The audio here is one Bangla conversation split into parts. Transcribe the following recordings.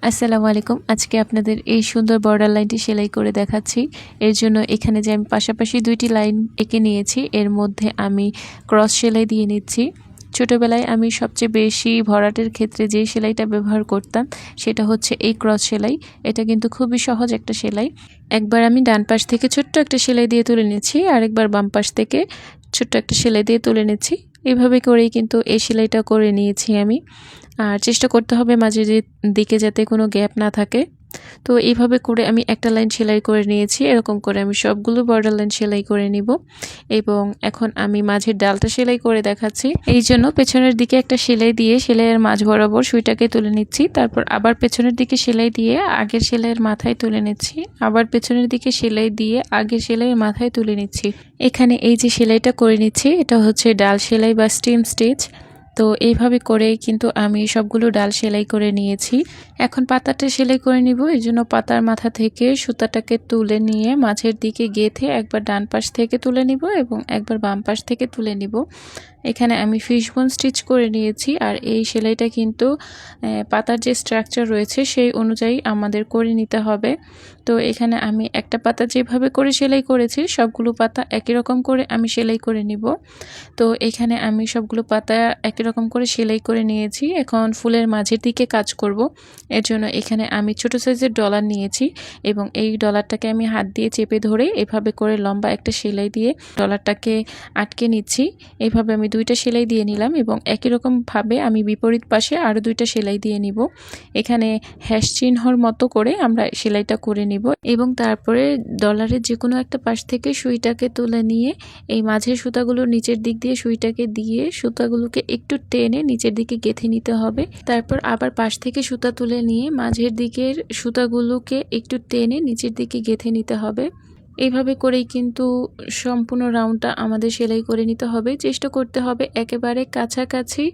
আসসালামু আলাইকুম। আজকে আপনাদের এই সুন্দর বর্ডার লাইনটি সেলাই করে দেখাচ্ছি। এর জন্য এখানে যে আমি পাশাপাশি ২টি লাইন এঁকে নিয়েছি, এর মধ্যে আমি ক্রস সেলাই দিয়ে নিচ্ছি। ছোটোবেলায় আমি সবচেয়ে বেশি ভরাটের ক্ষেত্রে যে সেলাইটা ব্যবহার করতাম সেটা হচ্ছে এই ক্রস সেলাই। এটা কিন্তু খুবই সহজ একটা সেলাই। একবার আমি ডান পাশ থেকে ছোট্ট একটা সেলাই দিয়ে তুলে নিচ্ছি, আরেকবার বাম পাশ থেকে ছোট্ট একটা সেলাই দিয়ে তুলে নিচ্ছি। এভাবে করেই কিন্তু এই সেলাইটা করে নিয়েছি আমি। আর চেষ্টা করতে হবে মাঝে দিকে যাতে কোনো গ্যাপ না থাকে। তো এইভাবে করে আমি একটা লাইন সেলাই করে নিয়েছি। এরকম করে আমি সবগুলো বর্ডার লাইন সেলাই করে নিব এবং এখন আমি মাঝের ডালটা সেলাই করে দেখাচ্ছি। এই জন্য পেছনের দিকে একটা সেলাই দিয়ে সেলাইয়ের মাঝ বরাবর সুইটাকে তুলে নিচ্ছি। তারপর আবার পেছনের দিকে সেলাই দিয়ে আগের সেলাইয়ের মাথায় তুলে নিচ্ছি। আবার পেছনের দিকে সেলাই দিয়ে আগের সেলাইয়ের মাথায় তুলে নিচ্ছি। এখানে এই যে সেলাইটা করে নিচ্ছি, এটা হচ্ছে ডাল সেলাই বা স্টিম স্টিচ। তো এইভাবে করেই কিন্তু আমি সবগুলো ডাল সেলাই করে নিয়েছি। এখন পাতাটা সেলাই করে নিব। এই জন্য পাতার মাথা থেকে সুতাটাকে তুলে নিয়ে মাঝের দিকে গেঁথে একবার ডান পাশ থেকে তুলে নিব এবং একবার বাম পাশ থেকে তুলে নিব। এখানে আমি ফিশবোন স্টিচ করে নিয়েছি। আর এই সেলাইটা কিন্তু পাতার যে স্ট্রাকচার রয়েছে সেই অনুযায়ী আমাদের করে নিতে হবে। তো এখানে আমি একটা পাতা যেভাবে করে সেলাই করেছি সবগুলো পাতা একই রকম করে আমি সেলাই করে নিব। তো এখানে আমি সবগুলো পাতা একই রকম করে সেলাই করে নিয়েছি। এখন ফুলের মাঝের দিকে কাজ করব। এর জন্য এখানে আমি ছোট সাইজের ডলার নিয়েছি এবং এই ডলারটাকে আমি হাত দিয়ে চেপে ধরে এভাবে করে লম্বা একটা সেলাই দিয়ে ডলারটাকে আটকে নিচ্ছি। এইভাবে আমি 2টা সেলাই দিয়ে নিলাম এবং একই রকমভাবে আমি বিপরীত পাশে আরও 2টা সেলাই দিয়ে নিব। এখানে হ্যাশ চিহ্নর মতো করে আমরা সেলাইটা করে নিব এবং তারপরে ডলারের যে কোনো একটা পাশ থেকে সুইটাকে তুলে নিয়ে এই মাঝের সুতাগুলো নিচের দিক দিয়ে সুইটাকে দিয়ে সুতাগুলোকে একটু টেনে নিচের দিকে গেঁথে নিতে হবে। তারপর আবার পাশ থেকে সুতা তুলে নিয়ে মাঝের দিকের সুতাগুলোকে একটু টেনে নিচের দিকে গেঁথে নিতে হবে। এইভাবে করেই কিন্তু সম্পূর্ণ রাউন্ডটা আমাদের সেলাই করে নিতে হবে। চেষ্টা করতে হবে একেবারে কাছাকাছি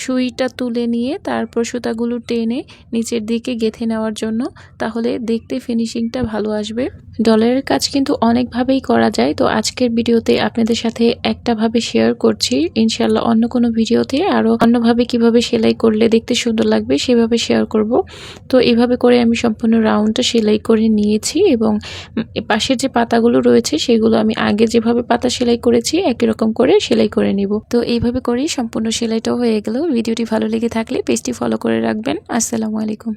সুইটা তুলে নিয়ে তারপর সুতাগুলো টেনে নিচের দিকে গেঁথে নেওয়ার জন্য, তাহলে দেখতে ফিনিশিংটা ভালো আসবে। ডলারের কাজ কিন্তু অনেকভাবেই করা যায়। তো আজকের ভিডিওতে আপনাদের সাথে একটাভাবে শেয়ার করছি। ইনশাল্লাহ অন্য কোনো ভিডিওতে আরও অন্যভাবে কিভাবে সেলাই করলে দেখতে সুন্দর লাগবে সেভাবে শেয়ার করব। তো এইভাবে করে আমি সম্পূর্ণ রাউন্ডটা সেলাই করে নিয়েছি এবং পাশের যে পাতাগুলো রয়েছে সেগুলো আমি আগে যেভাবে পাতা সেলাই করেছি একই রকম করে সেলাই করে নিব। তো এইভাবে করেই সম্পূর্ণ সেলাইটাও হয়ে গেল। ভিডিওটি ভালো লেগে থাকলে পেজটি ফলো করে রাখবেন। আসসালামু আলাইকুম।